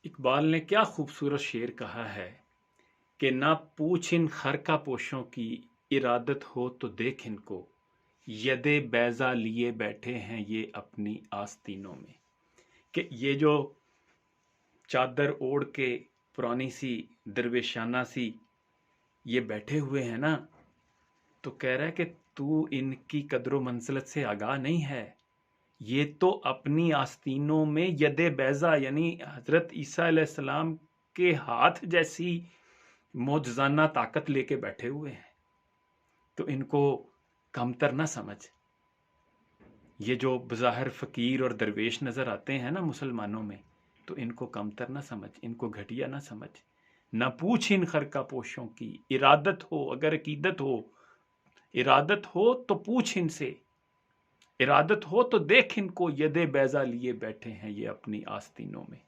इकबाल ने क्या खूबसूरत शेर कहा है कि ना पूछ इन खरका पोशों की, इरादत हो तो देख इनको, यदे बैजा लिए बैठे हैं ये अपनी आस्तीनों में। कि ये जो चादर ओढ़ के पुरानी सी दरवेशाना सी ये बैठे हुए हैं ना, तो कह रहा है कि तू इनकी कदर मंजिलत से आगाह नहीं है। ये तो अपनी आस्तीनों में यदे बैजा यानी हजरत ईसा अलैहिस्सलाम के हाथ जैसी मौजज़ाना ताकत लेके बैठे हुए हैं, तो इनको कमतर ना समझ। ये जो बज़ाहिर फ़कीर और दरवेश नज़र आते हैं ना मुसलमानों में, तो इनको कमतर ना समझ, इनको घटिया ना समझ। ना पूछ इन खरका पोशों की, इरादत हो अगर अकीदत हो, इरादत हो तो पूछ इनसे, इरादत हो तो देख इनको, यदे बैजा लिए बैठे हैं ये अपनी आस्तीनों में।